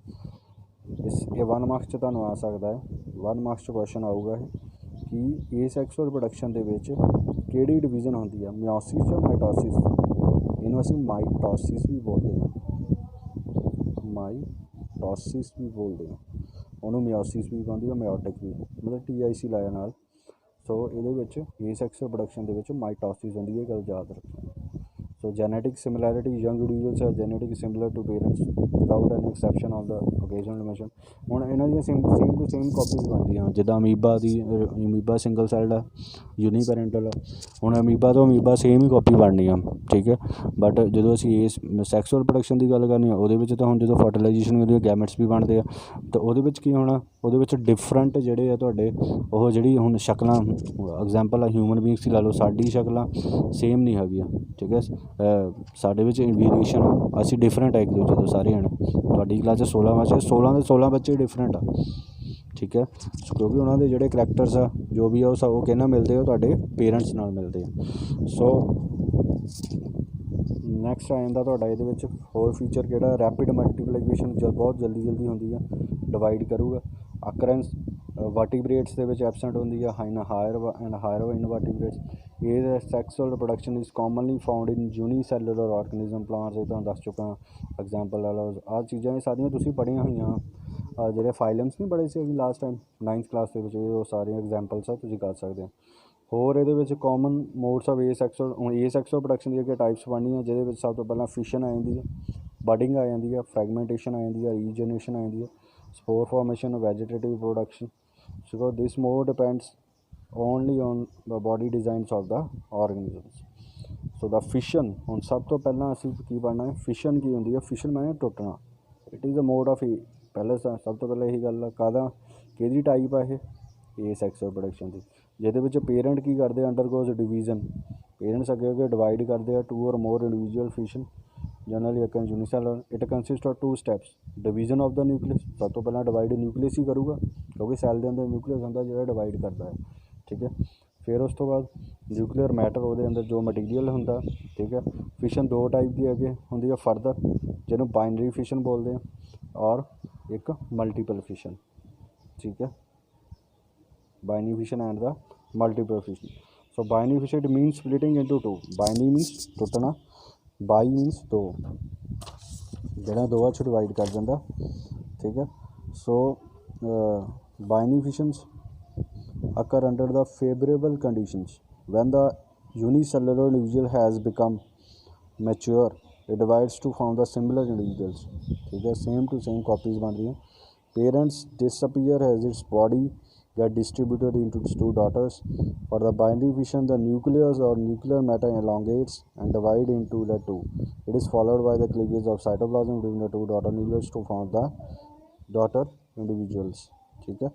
ਇਹ 1 ਮਾਰਕਸ 'ਚ ਤੁਹਾਨੂੰ ਆ ਸਕਦਾ ਹੈ। 1 ਮਾਰਕਸ 'ਚ ਕੁਐਸਚਨ ਆਊਗਾ ਇਹ ਕਿ ਏਸੈਕਸੁਅਲ ਪ੍ਰੋਡਕਸ਼ਨ ਦੇ ਵਿੱਚ ਕਿਹੜੀ ਡਿਵੀਜ਼ਨ ਹੁੰਦੀ ਆ, ਮਿਓਸਿਸ ਜਾਂ ਮਾਈਟੋਸਿਸ। ਇਹਨੂੰ ਅਸੀਂ ਮਾਈਟੋਸਿਸ ਵੀ ਬੋਲਦੇ ਹਾਂ, ਮਾਈਟੋਸਿਸ ਵੀ ਬੋਲਦੇ ਹਾਂ। ਉਹਨੂੰ ਮਿਓਸਿਸ ਵੀ ਕਹਿੰਦੇ ਆ, ਮਿਓਟਿਕ ਵੀ, ਮਤਲਬ TIC ਲਾਇਆ ਨਾਲ। ਸੋ ਇਹਦੇ ਵਿੱਚ ਏਸੈਕਸੁਅਲ ਪ੍ਰੋਡਕਸ਼ਨ ਦੇ ਵਿੱਚ ਮਾਈਟੋਸਿਸ ਹੁੰਦੀ ਹੈ, ਇਹ ਗੱਲ ਯਾਦ ਰੱਖਣਾ। So genetic similarity, young individuals are genetic similar to parents without any exception of the occasional mention. ਹੁਣ ਇਹਨਾਂ ਦੀਆਂ ਸੇਮ ਟੂ ਸੇਮ ਕਾਪੀਜ਼ ਬਣਦੀਆਂ, ਜਿੱਦਾਂ ਅਮੀਬਾ ਦੀ, ਅਮੀਬਾ ਸਿੰਗਲ ਸੈਲਡ ਆ, ਯੂਨੀਪੈਰੈਂਟਲ ਆ। ਹੁਣ ਅਮੀਬਾ ਤੋਂ ਅਮੀਬਾ ਸੇਮ ਹੀ ਕਾਪੀ ਬਣਨੀ ਆ। ਠੀਕ ਹੈ। ਬਟ ਜਦੋਂ ਅਸੀਂ ਇਸ ਸੈਕਸੁਅਲ ਪ੍ਰੋਡਕਸ਼ਨ ਦੀ ਗੱਲ ਕਰਨੀ ਆ, ਉਹਦੇ ਵਿੱਚ ਤਾਂ ਹੁਣ ਜਦੋਂ ਫਰਟੀਲਾਈਜੇਸ਼ਨ ਹੁੰਦੀ ਹੈ ਗੈਮੇਟਸ ਵੀ ਬਣਦੇ ਆ। ਤਾਂ ਉਹਦੇ ਵਿੱਚ ਕੀ ਹੋਣਾ, ਉਹਦੇ ਵਿੱਚ ਡਿਫਰੈਂਟ ਜਿਹੜੇ ਆ ਤੁਹਾਡੇ ਉਹ ਜਿਹੜੀ ਹੁਣ ਸ਼ਕਲਾਂ, ਐਗਜ਼ਾਮਪਲ ਆ ਹਿਊਮਨ ਬੀਇੰਗਸ ਦੀ ਲਾ ਲਓ, ਸਾਡੀ ਸ਼ਕਲਾਂ ਸੇਮ ਨਹੀਂ ਹੈਗੀਆਂ। ਠੀਕ ਹੈ। ਸਾਡੇ ਵਿੱਚ ਵੇਰੀਏਸ਼ਨ, ਅਸੀਂ ਡਿਫਰੈਂਟ ਆ ਇੱਕ ਦੂਜੇ ਤੋਂ ਸਾਰੇ ਜਣੇ। ਤੁਹਾਡੀ ਕਲਾਸ 'ਚ 16 ਬੱਚੇ, 16 ਦੇ 16 ਬੱਚੇ ਡਿਫਰੈਂਟ ਆ। ਠੀਕ ਹੈ। ਕਿਉਂਕਿ ਉਹਨਾਂ ਦੇ ਜਿਹੜੇ ਕਰੈਕਟਰਸ ਆ ਜੋ ਵੀ ਆ ਉਹ ਕਿਹਨਾਂ ਮਿਲਦੇ ਆ, ਤੁਹਾਡੇ ਪੇਰੈਂਟਸ ਨਾਲ ਮਿਲਦੇ ਆ। ਸੋ ਨੈਕਸਟ ਆ ਜਾਂਦਾ ਤੁਹਾਡਾ ਇਹਦੇ ਵਿੱਚ ਹੋਰ ਫੀਚਰ ਕਿਹੜਾ, ਰੈਪਿਡ ਮਲਟੀਪਲੀਕੇਸ਼ਨ ਬਹੁਤ ਜਲਦੀ ਹੁੰਦੀ ਆ, ਡਿਵਾਈਡ ਕਰੂਗਾ। ਅਕਰੈਂਸ ਵਰਟੀਬ੍ਰੇਟਸ ਦੇ ਵਿੱਚ ਐਬਸੈਂਟ ਹੁੰਦੀ ਆ, ਹਾਇਰ ਇਨਵਰਟੀਬ੍ਰੇਟਸ। ਇਹ sexual production is commonly found in unicellular organism, plants. ਇਹ ਤੁਹਾਨੂੰ ਦੱਸ ਚੁੱਕਾ ਐਗਜ਼ਾਮਪਲ ਲਾ ਲਓ। ਆਹ ਚੀਜ਼ਾਂ ਇਹ ਸਾਰੀਆਂ ਤੁਸੀਂ ਪੜ੍ਹੀਆਂ ਹੋਈਆਂ, ਜਿਹੜੇ ਫਾਈਲਮਸ ਨਹੀਂ ਪੜ੍ਹੇ ਸੀ ਅਸੀਂ ਲਾਸਟ ਟਾਈਮ 9th ਕਲਾਸ ਦੇ ਵਿੱਚ, ਇਹ ਸਾਰੀਆਂ ਐਗਜ਼ਾਮਪਲਸ ਆ, ਤੁਸੀਂ ਕਰ ਸਕਦੇ ਹੋ। ਹੋਰ ਇਹਦੇ ਵਿੱਚ ਕਾਮਨ ਮੋਡਸ ਆਫ ਏਸੈਕਸੁਅਲ, ਹੁਣ ਏਸੈਕਸੁਅਲ ਪ੍ਰੋਡਕਸ਼ਨ ਦੀਆਂ ਅੱਗੇ ਟਾਈਪਸ ਬਣਨੀਆਂ, ਜਿਹਦੇ ਵਿੱਚ ਸਭ ਤੋਂ ਪਹਿਲਾਂ ਫਿਸ਼ਨ ਆ ਜਾਂਦੀ ਹੈ, ਬਡਿੰਗ ਆ ਜਾਂਦੀ ਹੈ, ਫਰੈਗਮੈਂਟੇਸ਼ਨ ਆ ਜਾਂਦੀ ਹੈ, ਰੀਜਨਰੇਸ਼ਨ ਆ ਜਾਂਦੀ ਹੈ, spore formation, vegetative production. So this mode depends only on the body designs of the organisms. So the fission, ਹੁਣ ਸਭ ਤੋਂ ਪਹਿਲਾਂ ਅਸੀਂ ਕੀ ਪੜ੍ਹਨਾ ਹੈ, ਫਿਸ਼ਨ ਕੀ ਹੁੰਦੀ ਹੈ। ਫਿਸ਼ਨ ਮਾਨੇ ਟੁੱਟਣਾ। It is a mode of, ਪਹਿਲਾਂ ਸਭ ਤੋਂ ਪਹਿਲਾਂ ਇਹੀ ਗੱਲ ਆ, ਕਿਹਦੀ ਟਾਈਪ ਆ ਇਹ, ਏਸੈਕਸੁਅਲ ਪ੍ਰੋਡਕਸ਼ਨ ਦੀ, ਜਿਹਦੇ ਵਿੱਚ ਪੇਰੈਂਟ ਕੀ ਕਰਦੇ, ਅੰਡਰਗੋਜ਼ ਡਿਵੀਜ਼ਨ। ਪੇਰੈਂਟਸ ਅੱਗੇ ਡਿਵਾਈਡ ਕਰਦੇ ਆ, 2 or more individual fission generally occurs unicellular. It consists of 2 steps. Division of the nucleus, ਸਭ ਤੋਂ ਪਹਿਲਾਂ ਡਿਵਾਈਡ ਨਿਊਕਲੀਅਸ ਹੀ ਕਰੂਗਾ, ਕਿਉਂਕਿ ਸੈੱਲ ਦੇ ਅੰਦਰ ਨਿਊਕਲੀਅਸ ਹੁੰਦਾ ਜਿਹੜਾ ਡਿਵਾਈਡ ਕਰਦਾ ਹੈ। ਠੀਕ ਹੈ। ਫਿਰ ਉਸ ਤੋਂ ਬਾਅਦ ਨਿਊਕਲੀਅਰ ਮੈਟਰ, ਉਹਦੇ ਅੰਦਰ ਜੋ ਮਟੀਰੀਅਲ ਹੁੰਦਾ। ਠੀਕ ਹੈ। ਫਿਸ਼ਨ 2 ਟਾਈਪ ਦੀ ਅੱਗੇ ਹੁੰਦੀ ਹੈ, ਫਰਦਰ, ਜਿਹਨੂੰ ਬਾਈਨਰੀ ਫਿਸ਼ਨ ਬੋਲਦੇ ਆ, ਔਰ ਇੱਕ ਮਲਟੀਪਲ ਫਿਸ਼ਨ। ਠੀਕ ਹੈ। Binary fission and the multiple fission. So binary fission it means splitting into 2। Binary means ਟੁੱਟਣਾ, ਬਾਈ ਮੀਨਸ 2, ਜਿਹੜਾ 2 'ਚ ਡਿਵਾਈਡ ਕਰ ਦਿੰਦਾ। ਠੀਕ ਹੈ। So binary fissions occur under the favorable conditions when the unicellular individual has become mature, it divides to form the similar individuals. ठीक है। same to same copies बन रही हैं। Parents disappear as its body get distributed into its 2 daughters. For the binary fission, the nucleus or nuclear matter elongates and divide into the 2. It is followed by the cleavage of cytoplasm between the 2 daughter nucleus to form the daughter individuals. ठीक है।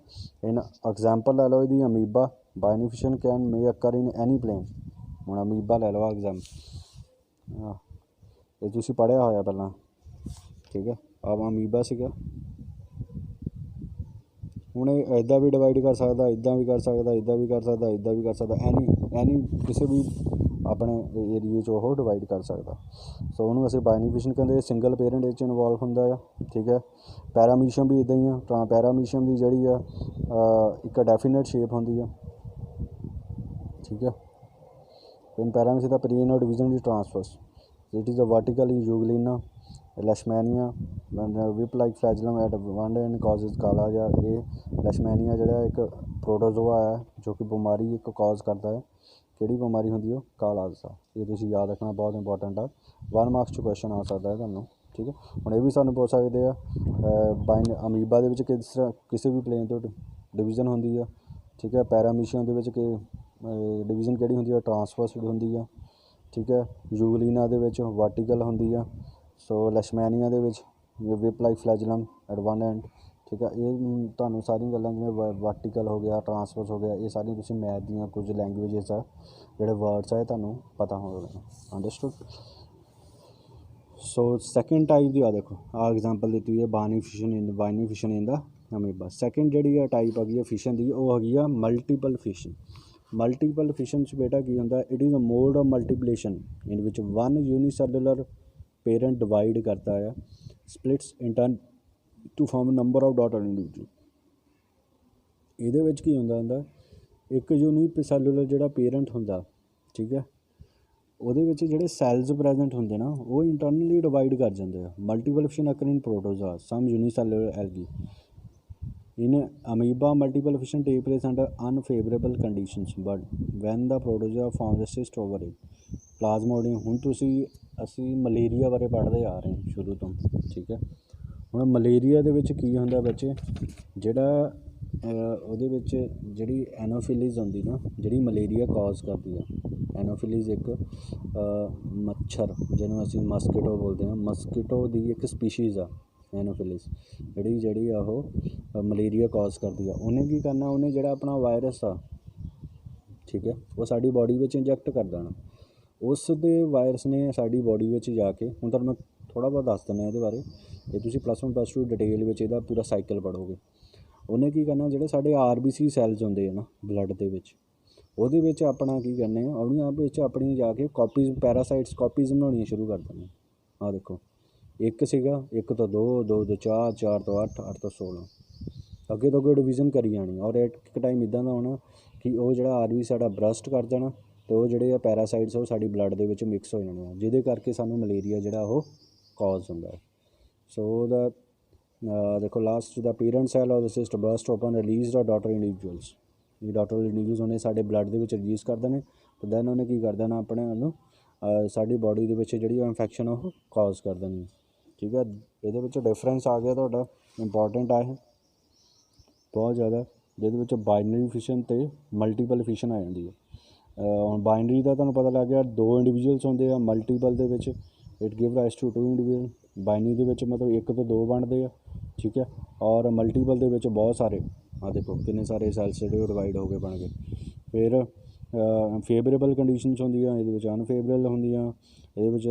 इन एग्जाम्पल ले लो यदि amoeba, binary fission can may occur in any plane. ਹੁਣ ਅਮੀਬਾ ਲੈ ਲਓ ਐਗਜ਼ਾਮ, ਇਹ ਤੁਸੀਂ ਪੜ੍ਹਿਆ ਹੋਇਆ ਪਹਿਲਾਂ। ਠੀਕ ਹੈ। ਆਹ ਅਮੀਬਾ ਸੀਗਾ। ਹੁਣ ਇਹ ਇੱਦਾਂ ਵੀ ਡਿਵਾਈਡ ਕਰ ਸਕਦਾ, ਇੱਦਾਂ ਵੀ ਕਰ ਸਕਦਾ, ਇੱਦਾਂ ਵੀ ਕਰ ਸਕਦਾ, ਇੱਦਾਂ ਵੀ ਕਰ ਸਕਦਾ, ਐਨੀ ਕਿਸੇ ਵੀ ਆਪਣੇ ਏਰੀਏ 'ਚ ਉਹ ਡਿਵਾਈਡ ਕਰ ਸਕਦਾ। ਸੋ ਉਹਨੂੰ ਅਸੀਂ ਬਾਈਨਰੀ ਫਿਸ਼ਨ ਕਹਿੰਦੇ। ਸਿੰਗਲ ਪੇਰੈਂਟ ਇਹ 'ਚ ਇਨਵੋਲਵ ਹੁੰਦਾ ਆ। ਠੀਕ ਹੈ। ਪੈਰਾਮੀਸ਼ੀਅਮ ਵੀ ਇੱਦਾਂ ਹੀ ਆ। ਪੈਰਾਮੀਸ਼ੀਅਮ ਦੀ ਜਿਹੜੀ ਆ ਇੱਕ ਡੈਫੀਨੇਟ ਸ਼ੇਪ ਹੁੰਦੀ ਆ। ਠੀਕ ਹੈ। ਇਨ ਪੈਰਾਮੀਸ਼ੀਅਮ ਦਾ ਪਰੀਨ ਔਰ ਡਿਵੀਜ਼ਨ ਦੀ transfers, it is a vertically euglena leishmania whip like flagellum at one end causes ਕਾਲਾ। ਜਾਂ ਇਹ ਲੈਸ਼ਮੈਨੀਆ ਜਿਹੜਾ ਇੱਕ ਪ੍ਰੋਟੋਜ਼ੋਆ ਹੈ ਜੋ ਕਿ ਬਿਮਾਰੀ ਇੱਕ ਕਾਜ਼ ਕਰਦਾ ਹੈ। ਕਿਹੜੀ ਬਿਮਾਰੀ ਹੁੰਦੀ ਉਹ, ਕਾਲਾਜ਼ਾ। ਇਹ ਤੁਸੀਂ ਯਾਦ ਰੱਖਣਾ, ਬਹੁਤ ਇੰਪੋਰਟੈਂਟ ਆ। 1 ਮਾਰਕਸ 'ਚ ਕੁਐਸਚਨ ਆ ਸਕਦਾ ਹੈ ਤੁਹਾਨੂੰ। ਠੀਕ ਹੈ। ਹੁਣ ਇਹ ਵੀ ਸਾਨੂੰ ਪੁੱਛ ਸਕਦੇ ਆ, ਅਮੀਬਾ ਦੇ ਵਿੱਚ ਕਿਸ ਤਰ੍ਹਾਂ ਕਿਸੇ ਵੀ ਪਲੇਨ ਤੋਂ ਡਿਵੀਜ਼ਨ ਹੁੰਦੀ ਆ। ਠੀਕ ਹੈ। ਪੈਰਾਮੀਸ਼ੀਅਮ ਦੇ ਵਿੱਚ ਕਿ ਡਿਵੀਜ਼ਨ ਕਿਹੜੀ ਹੁੰਦੀ ਆ, ਟ੍ਰਾਂਸਫਰਸਡ ਹੁੰਦੀ ਆ। ठीक है। ਜੂਗਲੀਨਾ ਦੇ ਵਿੱਚ वर्टिकल ਹੁੰਦੀ ਆ। ਸੋ ਲੈਸ਼ਮੈਨੀਆ ਦੇ ਵਿੱਚ whip like flagellum at one end, ठीक है। ये ਤੁਹਾਨੂੰ ਸਾਰੀਆਂ ਗੱਲਾਂ ਜਿਵੇਂ वर्टिकल हो गया, ट्रांसवर्स हो गया, ये ਸਾਰੀਆਂ ਤੁਸੀਂ ਮੈਥ ਦੀਆਂ ਕੁਝ ਲੈਂਗੁਏजेस ਆ ਜਿਹੜੇ ਵਰਡਸ ਆ ਇਹ ਤੁਹਾਨੂੰ ਪਤਾ ਹੋਣਾ। ਅੰਡਰਸਟੂਡ। ਸੋ ਸੈਕਿੰਡ ਟਾਈਪ ਦੀ ਆ ਦੇਖੋ, ਆ ਐਗਜ਼ਾਮਪਲ ਦਿੱਤੀ ਹੈ ਬਾਈਨਰੀ ਫਿਸ਼ਨ ਇਨ ਦਾ ਅਮੀਬਾ। ਸੈਕਿੰਡ ਜਿਹੜੀ ਆ ਟਾਈਪ ਹੈਗੀ ਆ ਫਿਸ਼ਨ ਦੀ, ਉਹ ਹੈਗੀ ਆ ਮਲਟੀਪਲ ਫਿਸ਼ਨ। ਮਲਟੀਪਲ ਫਿਸ਼ਨ 'ਚ ਬੇਟਾ ਕੀ ਹੁੰਦਾ, it is a mode of multiplication in which one unicellular parent divide ਕਰਦਾ ਆ splits into to form number of daughter individual. ਇਹਦੇ ਵਿੱਚ ਕੀ ਹੁੰਦਾ ਇੱਕ ਯੂਨੀਸੈਲੂਲਰ ਜਿਹੜਾ ਪੇਰੈਂਟ ਹੁੰਦਾ, ਠੀਕ ਹੈ, ਉਹਦੇ ਵਿੱਚ ਜਿਹੜੇ ਸੈਲਜ਼ ਪ੍ਰੈਜੈਂਟ ਹੁੰਦੇ ਨਾ ਉਹ ਇੰਟਰਨਲੀ ਡਿਵਾਈਡ ਕਰ ਜਾਂਦੇ ਆ। Multiple fission occur in protozoa, some unicellular algae. In amoeba, multiple fission take place under unfavorable conditions, but when the protozoa forms a cyst over it, plasmodium। ਹੁਣ ਅਸੀਂ ਮਲੇਰੀਆ ਬਾਰੇ ਪੜ੍ਹਦੇ ਆ ਰਹੇ ਸ਼ੁਰੂ ਤੋਂ, ਠੀਕ ਹੈ। ਹੁਣ ਮਲੇਰੀਆ ਦੇ ਵਿੱਚ ਕੀ ਹੁੰਦਾ ਬੱਚੇ, ਜਿਹੜਾ ਉਹਦੇ ਵਿੱਚ ਜਿਹੜੀ ਐਨੋਫਿਲੀਜ਼ ਹੁੰਦੀ ਨਾ, ਜਿਹੜੀ ਮਲੇਰੀਆ ਕਾਜ਼ ਕਰਦੀ ਆ। ਐਨੋਫਿਲੀਜ਼ ਇੱਕ ਮੱਛਰ ਜਿਹਨੂੰ ਅਸੀਂ ਮਸਕੀਟੋ ਬੋਲਦੇ ਹਾਂ, ਮਸਕੀਟੋ ਦੀ ਇੱਕ ਸਪੀਸ਼ੀਜ਼ ਆ ਐਨੋਫਿਲੀਜ਼, ਜਿਹੜੀ ਆ ਉਹ ਮਲੇਰੀਆ ਕਾਜ਼ ਕਰਦੀ ਆ। ਉਹਨੇ ਕੀ ਕਰਨਾ, ਉਹਨੇ ਜਿਹੜਾ ਆਪਣਾ ਵਾਇਰਸ ਆ, ਠੀਕ ਹੈ, ਉਹ ਸਾਡੀ ਬਾਡੀ ਵਿੱਚ ਇੰਜੈਕਟ ਕਰ ਦੇਣਾ। ਉਸ ਦੇ ਵਾਇਰਸ ਨੇ ਸਾਡੀ ਬਾਡੀ ਵਿੱਚ ਜਾ ਕੇ, ਹੁਣ ਤੁਹਾਨੂੰ ਮੈਂ ਥੋੜ੍ਹਾ ਬਹੁਤ ਦੱਸ ਦਿੰਦਾ ਇਹਦੇ ਬਾਰੇ, ਇਹ ਤੁਸੀਂ +1 +2 ਡਿਟੇਲ ਵਿੱਚ ਇਹਦਾ ਪੂਰਾ ਸਾਈਕਲ ਪੜ੍ਹੋਗੇ। ਉਹਨੇ ਕੀ ਕਰਨਾ, ਜਿਹੜੇ ਸਾਡੇ RBC ਸੈਲਜ਼ ਹੁੰਦੇ ਆ ਨਾ ਬਲੱਡ ਦੇ ਵਿੱਚ, ਉਹਦੇ ਵਿੱਚ ਆਪਣਾ ਕੀ ਕਰਨੇ ਆ, ਉਹਦੀਆਂ ਵਿੱਚ ਆਪਣੀ ਜਾ ਕੇ ਕਾਪੀਜ਼, ਪੈਰਾਸਾਈਟਸ ਕਾਪੀਜ਼ ਬਣਾਉਣੀਆਂ ਸ਼ੁਰੂ ਕਰ ਦੇਣੀਆਂ। ਆਹ ਦੇਖੋ, ਇੱਕ ਸੀਗਾ, 1 ਤੋਂ 2, 2 ਤੋਂ 4, 4 ਤੋਂ 8, 8 ਤੋਂ 16, ਅੱਗੇ ਤੋਂ ਅੱਗੇ ਡਿਵੀਜ਼ਨ ਕਰੀ ਜਾਣੀ। ਔਰ ਇੱਕ ਟਾਈਮ ਇੱਦਾਂ ਦਾ ਹੋਣਾ ਕਿ ਉਹ ਜਿਹੜਾ RBC ਸਾਡਾ ਬਰਸਟ ਕਰ ਜਾਣਾ, ਅਤੇ ਉਹ ਜਿਹੜੇ ਆ ਪੈਰਾਸਾਈਟਸ ਉਹ ਸਾਡੀ ਬਲੱਡ ਦੇ ਵਿੱਚ ਮਿਕਸ ਹੋ ਜਾਣੇ ਆ, ਜਿਹਦੇ ਕਰਕੇ ਸਾਨੂੰ ਮਲੇਰੀਆ ਜਿਹੜਾ ਉਹ ਕਾਜ਼ ਹੁੰਦਾ ਹੈ। ਸੋ ਉਹਦਾ ਦੇਖੋ ਲਾਸਟ ਦਾ ਪੇਰੈਂਟ ਸੈਲ ਔਰ ਸਿਸਟ ਬਰਸਟ ਓਪਨ ਰਿਲੀਜ਼ ਦਾ ਡਾਟਰ ਇੰਡੀਵਿਜੂਅਲਸ। ਇਹ ਡਾਟਰ ਇੰਡੀਵਿਜੂਅਲਸ ਉਹਨੇ ਸਾਡੇ ਬਲੱਡ ਦੇ ਵਿੱਚ ਰਿਲੀਜ਼ ਕਰ ਦੇਣੇ, ਅਤੇ ਦੈਨ ਉਹਨੇ ਕੀ ਕਰ ਦੇਣਾ, ਆਪਣੇ ਉਹਨੂੰ ਸਾਡੀ ਬਾਡੀ ਦੇ ਵਿੱਚ ਜਿਹੜੀ ਉਹ ਇਨਫੈਕਸ਼ਨ ਉਹ ਕਾਜ਼ ਕਰ ਦੇਣੀ, ਠੀਕ ਹੈ। ਇਹਦੇ ਵਿੱਚ ਡਿਫਰੈਂਸ ਆ ਗਿਆ ਤੁਹਾਡਾ, ਇੰਪੋਰਟੈਂਟ ਆ ਇਹ ਬਹੁਤ ਜ਼ਿਆਦਾ, ਜਿਹਦੇ ਵਿੱਚ ਬਾਈਨਰੀ ਫਿਸ਼ਨ ਅਤੇ ਮਲਟੀਪਲ ਫਿਸ਼ਨ ਆ ਜਾਂਦੀ ਹੈ। ਹੁਣ ਬਾਈਨਰੀ ਦਾ ਤੁਹਾਨੂੰ ਪਤਾ ਲੱਗ ਗਿਆ, 2 ਇੰਡੀਵਿਜੂਅਲਸ ਹੁੰਦੇ ਆ। ਮਲਟੀਪਲ ਦੇ ਵਿੱਚ it give rise to 2 individual. Binary ਦੇ ਵਿੱਚ ਮਤਲਬ 1 ਤੋਂ 2 ਬਣਦੇ ਆ, ਠੀਕ ਹੈ। ਔਰ ਮਲਟੀਪਲ ਦੇ ਵਿੱਚ ਬਹੁਤ ਸਾਰੇ, ਆਹ ਦੇਖੋ ਕਿੰਨੇ ਸਾਰੇ ਸੈਲਸ ਜਿਹੜੇ ਉਹ ਡਿਵਾਈਡ ਹੋ ਕੇ ਬਣ ਗਏ। ਫਿਰ ਫੇਵਰੇਬਲ ਕੰਡੀਸ਼ਨਸ ਹੁੰਦੀਆਂ, ਇਹਦੇ ਵਿੱਚ ਅਨਫੇਵਰੇਬਲ ਹੁੰਦੀਆਂ। ਇਹਦੇ ਵਿੱਚ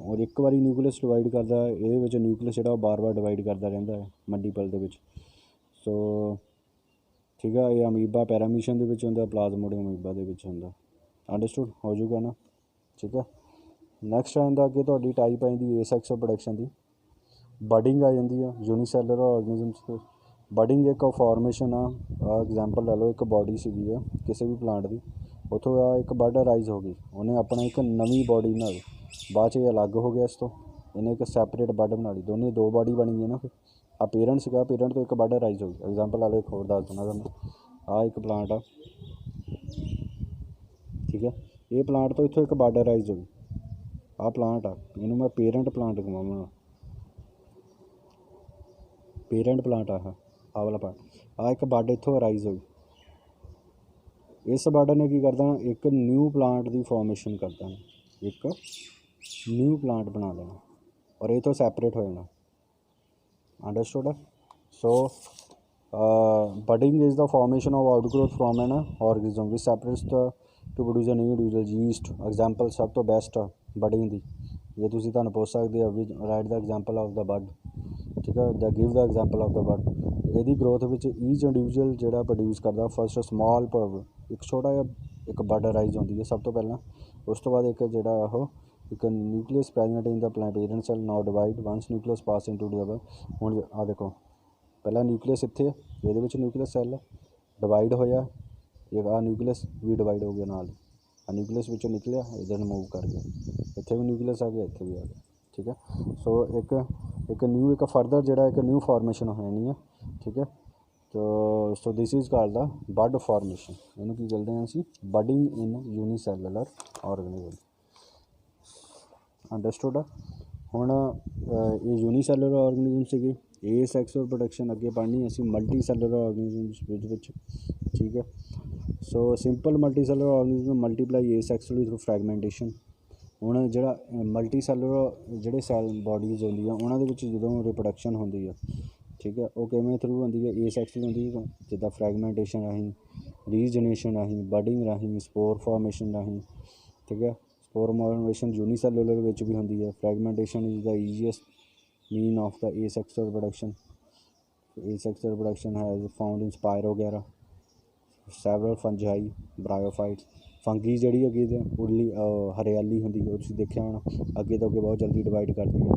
ਔਰ ਇੱਕ ਵਾਰੀ ਨਿਊਕਲੀਅਸ ਡਿਵਾਈਡ ਕਰਦਾ, ਇਹਦੇ ਵਿੱਚ ਨਿਊਕਲੀਅਸ ਜਿਹੜਾ ਉਹ ਬਾਰ-ਬਾਰ ਡਿਵਾਈਡ ਕਰਦਾ ਰਹਿੰਦਾ ਹੈ ਮਲਟੀਪਲ ਦੇ ਵਿੱਚ। ਸੋ ਠੀਕ ਆ, ਇਹ ਅਮੀਬਾ ਪੈਰਾਮੀਸ਼ਨ ਦੇ ਵਿੱਚ ਹੁੰਦਾ, ਪਲਾਜ਼ਮੋਡੀਅਮ ਅਮੀਬਾ ਦੇ ਵਿੱਚ ਹੁੰਦਾ। ਅੰਡਰਸਟੂਡ ਹੋ ਜੂਗਾ ਨਾ, ਠੀਕ ਆ। ਨੈਕਸਟ ਆ ਜਾਂਦਾ ਅੱਗੇ ਤੁਹਾਡੀ ਟਾਈਪ ਆ ਜਾਂਦੀ ਏਸੈਕਸੁਅਲ ਪ੍ਰੋਡਕਸ਼ਨ ਦੀ। ਬਡਿੰਗ ਆ ਜਾਂਦੀ ਆ ਯੂਨੀਸੈਲੂਲਰ ਆਰਗੈਨਿਜ਼ਮਸ 'ਤੇ। ਬਡਿੰਗ ਇੱਕ ਫਾਰਮੇਸ਼ਨ ਆ ਐਗਜ਼ਾਮਪਲ ਲੈ ਲਓ, ਇੱਕ ਬਾਡੀ ਸੀਗੀ ਆ ਕਿਸੇ ਵੀ ਪਲਾਂਟ ਦੀ, ਉੱਥੋਂ ਆ ਇੱਕ ਬਡ ਰਾਈਜ਼ ਹੋ ਗਈ, ਉਹਨੇ ਆਪਣਾ ਇੱਕ ਨਵੀਂ ਬਾਡੀ ਬਣਾ ਲਈ। ਬਾਅਦ 'ਚ ਇਹ ਅਲੱਗ ਹੋ ਗਿਆ ਇਸ ਤੋਂ, ਇਹਨੇ ਇੱਕ ਸੈਪਰੇਟ ਬਡ ਬਣਾ ਲਈ, ਦੋਨੇ 2 ਬਾਡੀ ਬਣੀ ਹੈ ਨਾ। ਫਿਰ ਆ ਪੇਰੈਂਟ ਸੀਗਾ, ਪੇਰੈਂਟ ਤੋਂ ਇੱਕ ਬਡ ਰਾਈਜ਼ ਹੋ ਗਈ। ਐਗਜ਼ਾਮਪਲ ਲੈ ਲਓ ਇੱਕ ਹੋਰ ਦੱਸ ਦਿੰਦਾ ਤੁਹਾਨੂੰ, ਆਹ ਇੱਕ ਪਲਾਂਟ ਆ, ਠੀਕ ਹੈ। ਇਹ ਪਲਾਂਟ ਤੋਂ ਇੱਥੋਂ ਇੱਕ ਬਡ ਰਾਈਜ਼ ਹੋ ਗਈ, ਆਹ ਪਲਾਂਟ ਆ, ਇਹਨੂੰ ਮੈਂ ਪੇਰੈਂਟ ਪਲਾਂਟ ਕਹਾਂਗਾ। ਪੇਰੈਂਟ ਪਲਾਂਟ ਆਹ ਵਾਲਾ ਪਾਰਟ, ਆਹ ਇੱਕ ਬਡ ਇੱਥੋਂ ਰਾਈਜ਼ ਹੋਈ। ਇਸ ਬਡ ਨੇ ਕੀ ਕਰ ਦੇਣਾ, ਇੱਕ ਨਿਊ ਪਲਾਂਟ ਦੀ ਫੋਰਮੇਸ਼ਨ ਕਰ ਦੇਣਾ, ਇੱਕ ਨਿਊ ਪਲਾਂਟ ਬਣਾ ਦੇਣਾ, ਔਰ ਇਹ ਤੋਂ ਸੈਪਰੇਟ ਹੋ ਜਾਣਾ। Understood. So budding is the formation of outgrowth from an organism which separates the to produce a new individual. Yeast example ਸਭ ਤੋਂ ਬੈਸਟ ਬਡਿੰਗ ਦੀ, ਇਹ ਤੁਸੀਂ ਤੁਹਾਨੂੰ ਪੁੱਛ ਸਕਦੇ ਹੋ ਵੀ ਰਾਈਟ ਦਾ ਐਗਜ਼ਾਮਪਲ ਆਫ ਦਾ ਬਡ, ਠੀਕ ਹੈ, ਦਾ ਗਿਵ ਦਾ ਐਗਜ਼ਾਮਪਲ ਆਫ ਦਾ ਬਡ। ਇਹਦੀ ਗਰੋਥ ਵਿੱਚ ਈਚ ਇੰਡੀਵਿਜੂਅਲ ਜਿਹੜਾ ਪ੍ਰੋਡਿਊਸ ਕਰਦਾ ਫਸਟ ਸਮਾਲ ਇੱਕ ਛੋਟਾ ਜਿਹਾ ਇੱਕ ਬਡ ਰਾਈਜ਼ ਹੁੰਦੀ ਹੈ ਸਭ ਤੋਂ ਪਹਿਲਾਂ। ਉਸ ਤੋਂ ਬਾਅਦ ਇੱਕ ਜਿਹੜਾ ਉਹ ਇੱਕ nucleus present in the parent cell now divide once nucleus pass into the. ਹੁਣ ਆਹ ਦੇਖੋ, ਪਹਿਲਾਂ ਨਿਊਕਲੀਅਸ ਇੱਥੇ, ਇਹਦੇ ਵਿੱਚ ਨਿਊਕਲੀਅਸ ਸੈੱਲ ਡਿਵਾਈਡ ਹੋਇਆ, ਇਹ ਆਹ ਨਿਊਕਲੀਅਸ ਵੀ ਡਿਵਾਈਡ ਹੋ ਗਿਆ ਨਾਲ, ਆਹ ਨਿਊਕਲੀਅਸ ਵਿੱਚੋਂ ਨਿਕਲਿਆ, ਇੱਧਰ ਨੂੰ ਮੂਵ ਕਰ ਗਿਆ, ਇੱਥੇ ਵੀ ਨਿਊਕਲੀਅਸ ਆ ਗਿਆ, ਇੱਥੇ ਵੀ ਆ ਗਿਆ, ਠੀਕ ਹੈ। ਸੋ ਇੱਕ ਨਿਊ ਇੱਕ ਫਰਦਰ ਜਿਹੜਾ ਇੱਕ ਨਿਊ ਫਾਰਮੇਸ਼ਨ ਹੋ ਜਾਣੀ ਹੈ, ਠੀਕ ਹੈ। So this is called the bud formation. ਇਹਨੂੰ ਕੀ ਕਹਿੰਦੇ ਹਾਂ ਅਸੀਂ, ਬਡਿੰਗ ਇਨ ਯੂਨੀਸੈਲੂਲਰ ਆਰਗੈਨਿਜ਼ਮ। ਅੰਡਰਸਟੂਡ ਆ। ਹੁਣ ਇਹ ਯੂਨੀਸੈਲੂਲਰ ਆਰਗੈਨਿਜ਼ਮ ਸੀਗੇ। ਏਸੈਕਸੁਅਲ ਪ੍ਰੋਡਕਸ਼ਨ ਅੱਗੇ ਪੜ੍ਹਨੀ ਅਸੀਂ ਮਲਟੀ ਸੈਲੂਲਰ ਆਰਗੈਨਿਜ਼ਮਸ ਵਿੱਚ, ਠੀਕ ਹੈ। So simple multicellular organism multiply asexually through fragmentation, ਹੁਣ ਜਿਹੜਾ ਮਲਟੀ ਸੈਲੂਲਰ ਜਿਹੜੇ ਸੈਲ ਬੋਡੀਜ਼ ਹੁੰਦੀਆਂ ਉਹਨਾਂ ਦੇ ਵਿੱਚ ਜਦੋਂ ਰਿਪਰੋਡਕਸ਼ਨ ਹੁੰਦੀ ਆ, ਠੀਕ ਹੈ, ਉਹ ਕਿਵੇਂ ਥਰੂ ਹੁੰਦੀ ਹੈ, ਏਸੈਕਸੁਅਲ ਹੁੰਦੀ ਹੈ, ਜਿੱਦਾਂ ਫਰੈਗਮੈਂਟੇਸ਼ਨ ਰਾਹੀਂ, ਰੀਜਨਰੇਸ਼ਨ ਰਾਹੀਂ, ਬਡਿੰਗ ਰਾਹੀਂ, ਸਪੋਰ ਫਾਰਮੇਸ਼ਨ ਰਾਹੀਂ, ਠੀਕ ਹੈ। ਸਪੋਰ ਫਾਰਮੇਸ਼ਨ ਯੂਨੀਸੈਲੂਲਰ ਵਿੱਚ ਵੀ ਹੁੰਦੀ ਹੈ। Fragmentation is the easiest mean of the asexual reproduction. Asexual reproduction has found in spire ਵਗੈਰਾ, several fungi, bryophytes, ਫੰਗੀ ਜਿਹੜੀ ਹੈਗੀ ਤੇ ਉਰਲੀ ਹਰਿਆਲੀ ਹੁੰਦੀ ਹੈ, ਉਹ ਤੁਸੀਂ ਦੇਖਿਆ ਹੋਣਾ, ਅੱਗੇ ਤੋਂ ਅੱਗੇ ਬਹੁਤ ਜਲਦੀ ਡਿਵਾਈਡ ਕਰਦੀ ਹੈ,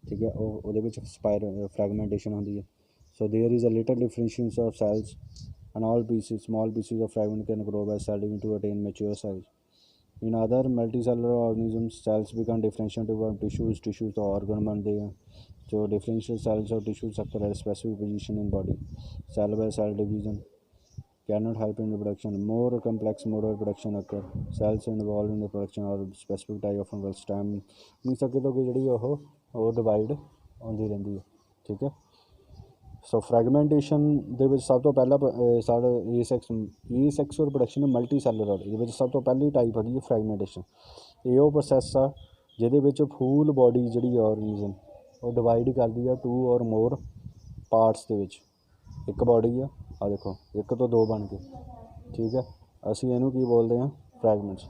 ਠੀਕ ਹੈ, ਉਹਦੇ ਵਿੱਚ ਸਪਾਇਰ ਫਰੈਗਮੈਂਟੇਸ਼ਨ ਹੁੰਦੀ ਹੈ। So there is a little differentiation of cells and all pieces, small pieces of fragment can grow by cell division to attain mature size. In other multicellular organisms, cells become differentiated from tissues तो organ बनते हैं। जो differential cells और tissues occur at a specific position in body. Cell by cell division cannot help in reproduction. More complex mode of reproduction occur. Cells involved in reproduction or specific type of fungal stem means ਅੱਗੇ ਤੋਂ ਅੱਗੇ ਜਿਹੜੀ ਉਹ ਡਿਵਾਈਡ ਆਉਂਦੀ ਰਹਿੰਦੀ ਹੈ, ਠੀਕ ਹੈ। ਸੋ ਫਰੈਗਮੈਂਟੇਸ਼ਨ ਦੇ ਵਿੱਚ ਸਭ ਤੋਂ ਪਹਿਲਾਂ ਸਾਡਾ ਏਸੈਕਸੁਅਲ ਰਿਪਰੋਡਕਸ਼ਨ ਮਲਟੀ ਸੈਲੂਲਰ, ਇਹਦੇ ਵਿੱਚ ਸਭ ਤੋਂ ਪਹਿਲੀ ਟਾਈਪ ਹੈਗੀ ਹੈ ਫਰੈਗਮੈਂਟੇਸ਼ਨ। ਇਹ ਉਹ ਪ੍ਰੋਸੈਸ ਆ ਜਿਹਦੇ ਵਿੱਚ ਫੂਲ ਬੋਡੀ ਜਿਹੜੀ ਆਰਗਨਿਜ਼ਮ ਉਹ ਡਿਵਾਈਡ ਕਰਦੀ ਆ 2 ਔਰ ਮੋਰ ਪਾਰਟਸ ਦੇ ਵਿੱਚ। ਇੱਕ ਬੋਡੀ ਆ ਦੇਖੋ, ਇੱਕ ਤੋਂ 2 ਬਣ ਕੇ, ਠੀਕ ਹੈ। ਅਸੀਂ ਇਹਨੂੰ ਕੀ ਬੋਲਦੇ ਹਾਂ, ਫਰੈਗਮੈਂਟਸ।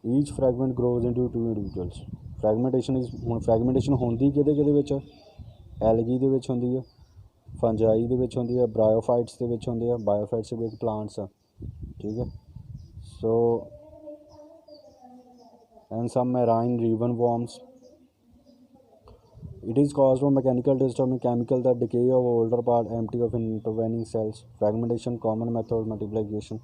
ਈਚ ਫਰੈਗਮੈਂਟ ਗਰੋਜ਼ ਇਨਟੂ 2 ਇੰਡੀਵਿਜੂਅਲਸ। ਫਰੈਗਮੈਂਟੇਸ਼ਨ ਹੁਣ ਫਰੈਗਮੈਂਟੇਸ਼ਨ ਹੁੰਦੀ ਕਿਹਦੇ ਵਿੱਚ, ਐਲਗੀ ਦੇ ਵਿੱਚ ਹੁੰਦੀ ਆ, ਫੰਜਾਈ ਦੇ ਵਿੱਚ ਹੁੰਦੀ ਆ, ਬਰਾਇਓਫਾਈਟਸ ਦੇ ਵਿੱਚ ਹੁੰਦੇ ਆ, ਬਾਇਓਫਾਈਟਸ ਦੇ ਵਿੱਚ ਪਲਾਂਟਸ ਆ, ਠੀਕ ਹੈ। So and some marine ribbon worms. It is caused by mechanical disturbance, chemical that decay of older part empty of intervening cells. Fragmentation, common method multiplication.